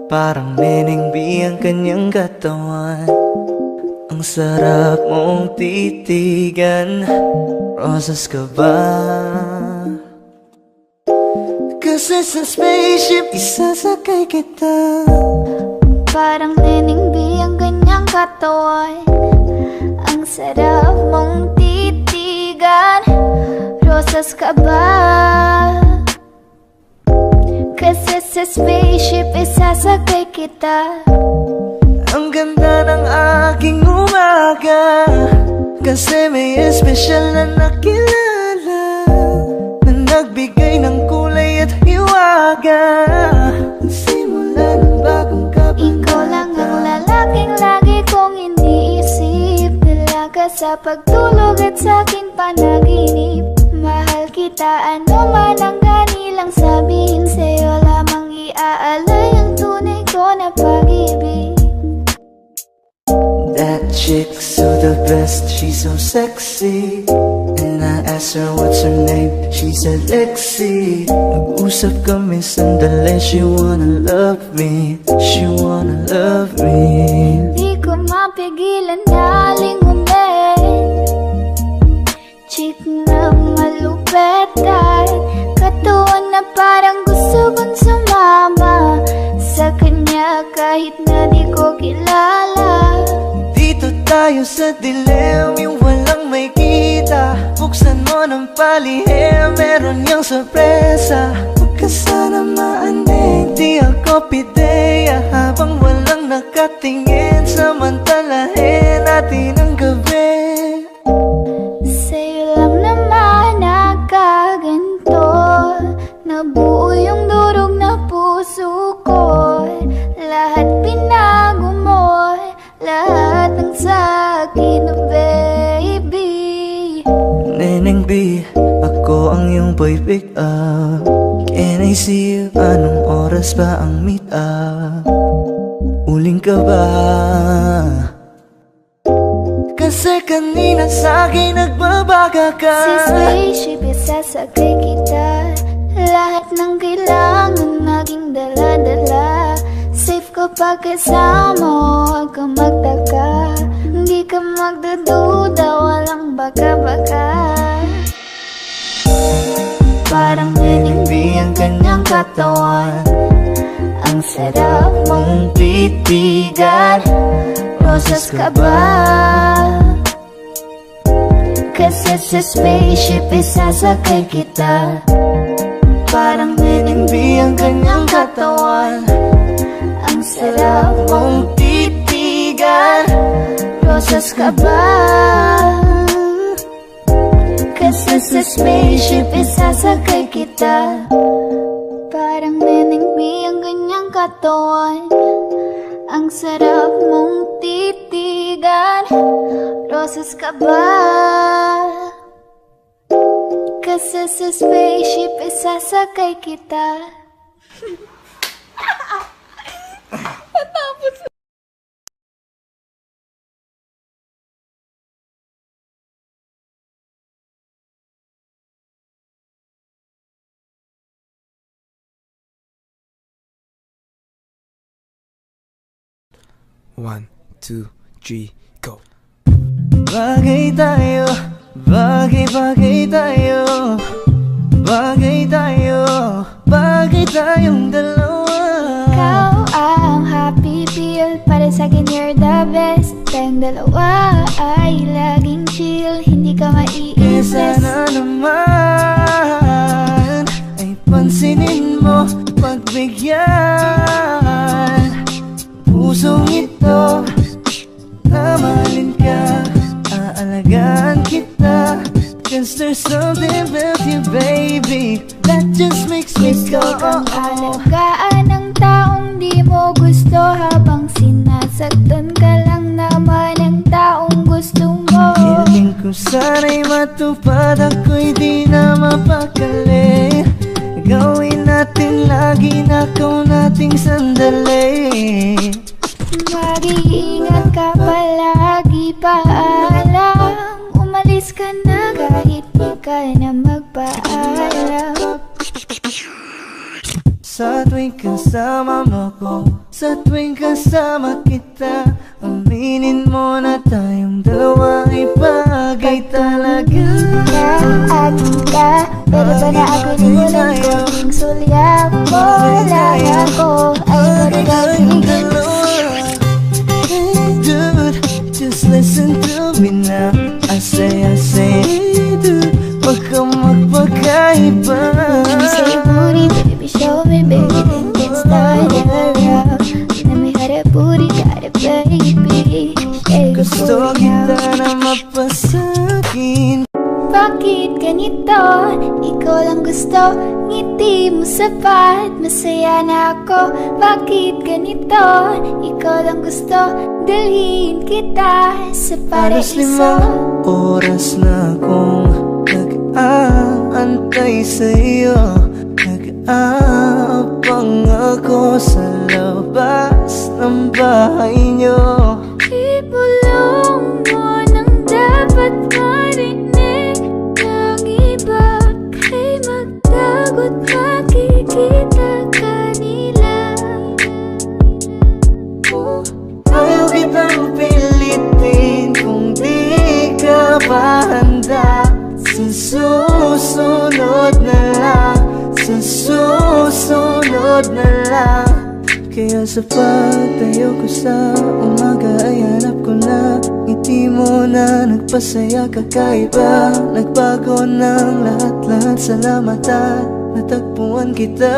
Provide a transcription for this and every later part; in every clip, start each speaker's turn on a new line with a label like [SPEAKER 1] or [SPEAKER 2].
[SPEAKER 1] Parang Neneng B ang kanyang katawan. Ang sarap mong titigan. Rosas ka ba? Kasi sa spaceship isasakay kita.
[SPEAKER 2] Parang Neneng B ang kanyang katawan. Ang sarap mong titigan. Rosas ka ba? Kasi sa spaceship isasakay kita.
[SPEAKER 1] Ang ganda ng aking umaga, kasi may espesyal na nakilala, na nagbigay ng kulay at hiwaga. Simula ng bagong kabanata.
[SPEAKER 2] Ikaw lang ang lalaking lagi kong iniisip. Dalaga sa pagtulog at sa'kin panaginip. Mahal kita, ano man ang ganilang sabihin. Sa'yo lamang iaalay ang tunay ko na pag-ibig.
[SPEAKER 1] That chick's so the best, she's so sexy. And I asked her what's her name, she said Lexi. Nag-usap kami sandali, she wanna love me, she wanna love me.
[SPEAKER 2] Di ko mapigilan na lingunin. Chick na malupet at katawan na parang gusto kong sumama sa kanya kahit na di ko kilala.
[SPEAKER 1] Dito tayo sa dilim, yung walang may kita. Buksan mo ng palihim, meron yung sorpresa. Huwag ka sana maanig, di ako pideya. Habang walang nakatingin, samantalahin natin ang gabi.
[SPEAKER 2] Sa'yo lang naman nakaganto, nabuo yung durog na puso ko. Lahat pinago mo, lahat ng sa'kin, baby.
[SPEAKER 1] Neneng B, ako ang iyong boy pick up. Can I see you? Anong oras ba ang meet up? Uling ka ba? Kasi kanina sa'kin nagbabaga ka.
[SPEAKER 2] Si spaceship isasakay kita. Lahat ng kailangan naging dala-dala. Safe kapag kasama mo, huwag ka magtaka. Hindi ka magdududa, walang baka-baka. Parang Neneng B ang kanyang katawan. Ang sarap mong titigan. Rosas ka ba? Kasi sa spaceship isasakay kita. Parang Neneng B ang kanyang katawan. Ang sarap mong titigan. Rosas ka ba? Kasi sa spaceship isasakay kita. Parang Neneng B ang kanyang katawan. Ang sarap mong titigan. Rosas ka ba? Kasi sa spaceship isasakay kita.
[SPEAKER 3] One, two, three, go.
[SPEAKER 1] Bagay tayo, bagay tayo. Bagay tayo, bagay tayong dalawa.
[SPEAKER 2] Ikaw ang happy pill, para sa'kin you're the best. Tayong dalawa ay laging chill, hindi ka maiinis.
[SPEAKER 1] Sana naman ay pansinin mo, pagbigyan. Pusong ito, namahalin ka, aalagaan kita. Cause there's something about you, baby, that just makes me go
[SPEAKER 2] Ang alagaan ng taong di mo gusto, habang sinasaktan ka lang naman ng taong gusto mo.
[SPEAKER 1] Hiling ko sana'y matupad, ako'y di na mapakali. Gawin natin lagi na ikaw nating sandali.
[SPEAKER 2] Mag-iingat ka palagi, paalam. Umalis ka na kahit di ka na magpaalam.
[SPEAKER 1] Sa tuwing kasama mo ko, sa tuwing kasama kita, aminin mo na tayong dalawa ay bagay talaga.
[SPEAKER 2] Akin ka, pero ba na ako niwalan ko? Ang sulyap mo, lang ako ay magkabigin.
[SPEAKER 1] Hey dude, just listen to me now. I say, hey dude, wag kang magpagkaiba.
[SPEAKER 2] Say booty, baby, show me, baby, then let's start it around. Let me have that booty, got it, baby. Shake your
[SPEAKER 1] Gusto
[SPEAKER 2] booty now.
[SPEAKER 1] kita na mapasakin.
[SPEAKER 2] Bakit ganito? Ikaw lang gusto, ngiti mo sapat, masaya na ako. Bakit ganito? Ikaw lang gusto, dalhin kita sa
[SPEAKER 1] Halos
[SPEAKER 2] paraiso.
[SPEAKER 1] 5 oras na akong nag-aantay sa'yo. Nag-aabang ako sa labas ng bahay nyo.
[SPEAKER 2] Ibulong mo nang dapat marinig ng iba. Kay magdagot makikita kanila.
[SPEAKER 1] Ayaw kitang pilitin kung di ka pa handa. Sa susunod na lang, sa susunod na lang. Kaya sa pagtayo ko sa umaga ay hanap ko na ngiti mo na nagpasaya kakaiba. Nagbago ng lahat-lahat, salamat at natagpuan kita.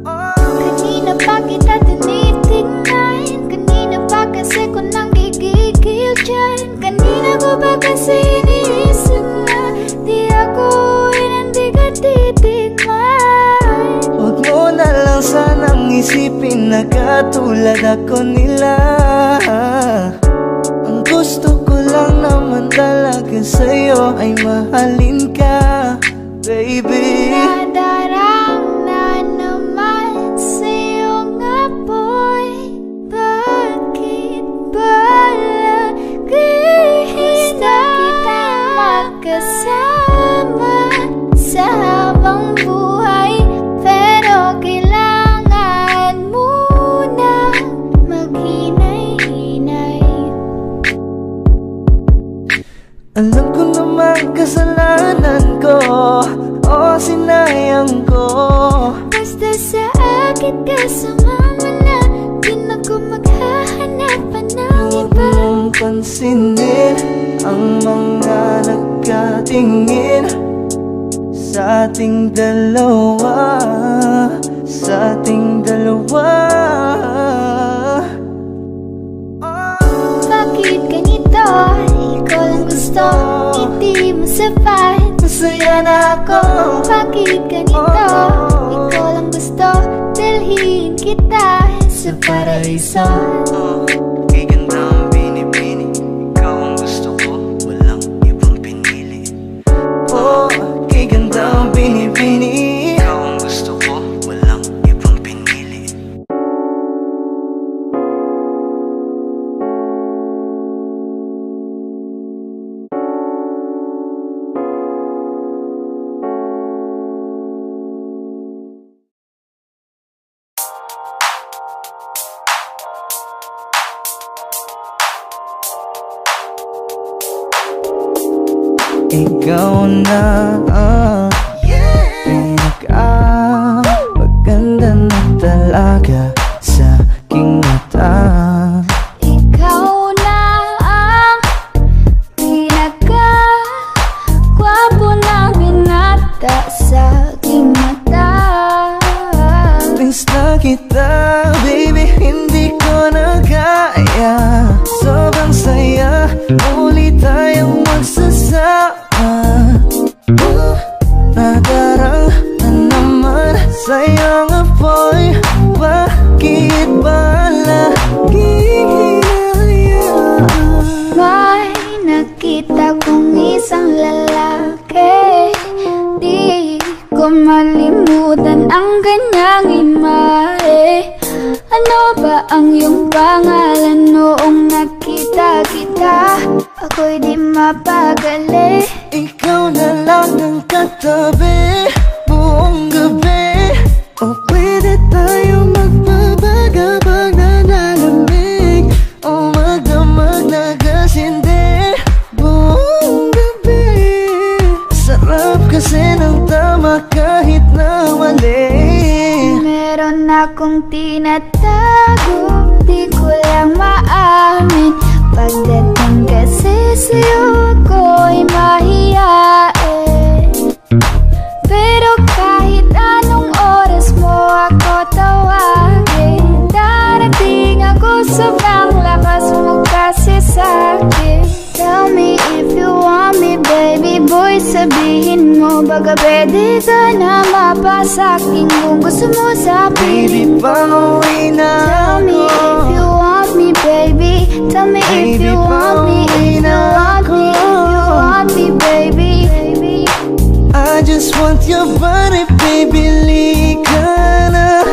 [SPEAKER 2] Kanina pa kita tinitignan, kanina pa kasi ko nang gigigil dyan. Kanina ko ba kasi iniisip na di ako hindi ka titigman.
[SPEAKER 1] Huwag mo na lang sanang isipin na katulad ako nila. Ang gusto ko lang naman talaga sa'yo ay mahalin ka, baby.
[SPEAKER 2] Nadarang na naman sa'yo nga boy. Bakit ba lagi na kita magkasama sa habang buhay? Pero kailangan muna maghinay-hinay.
[SPEAKER 1] Alam ko naman kasalanan ko, o sinayang ko.
[SPEAKER 2] Basta sa akin ka sumama na, di na ko maghahanapan ng
[SPEAKER 1] Huwag
[SPEAKER 2] iba.
[SPEAKER 1] mong pansinin ang mga nagkatingin sa ating dalawa, sa ating dalawa.
[SPEAKER 2] Bakit ganito? Ikaw lang gusto, hindi mo sapat.
[SPEAKER 1] Masaya na ako.
[SPEAKER 2] Bakit ganito? Ikaw lang gusto, dalhin kita sa paraiso.
[SPEAKER 1] Kay ganda ang binibini, ikaw ang gusto ko, walang ibang pinili. Oh, kay ganda ang binibini, ikaw ang gusto ko, walang ibang pinili. Ikaw na ang maganda na talaga sa aking mata.
[SPEAKER 2] Ikaw na ang pinaka-gwapo na binata sa aking mata.
[SPEAKER 1] Miss na kita, baby, hindi ko na kaya. Sobrang saya, muli tayong magsasama. Nadarang na naman sa'yo nga boy. Bakit ba laging hinayaan?
[SPEAKER 2] May nakita kong isang lalaki, di ko malimutan ang kanyang imahe. Ano ba ang iyong pangalan noong nakita kita? Ako'y di mapagali.
[SPEAKER 1] Ikaw na lang ang katabi buong gabi. Oh please
[SPEAKER 2] Meron akong tinatago, di ko lang maamin. Pagdating kasi sa'yo ako'y mahiyain. Pero kahit anong oras mo ako tawagin, darating ako, sobrang lakas mo kasi sa'kin. Tell me if you want me, baby boy, sabihin mo. Baga pwede ka na mapasakin kung gusto mo sa
[SPEAKER 1] Baby,
[SPEAKER 2] piling ko.
[SPEAKER 1] pauwi na
[SPEAKER 2] Tell me if you want me, baby. Tell me if you want me, if you want me, if you want me, baby.
[SPEAKER 1] I just want your body, baby, lika na.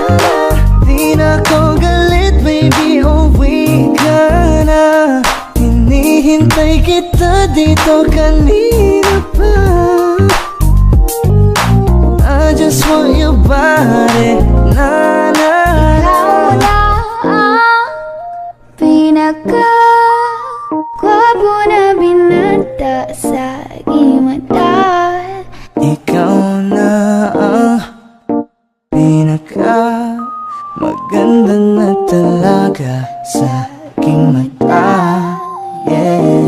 [SPEAKER 1] Di na ko galit, baby, uwi ka na. Hinihintay kita dito kanina pa. I just want your body, na na na.
[SPEAKER 2] Ikaw na ang pinaka-gwapo na binata sa aking mata.
[SPEAKER 1] Ikaw na ang pinaka maganda na talaga sa aking mata. Yeah.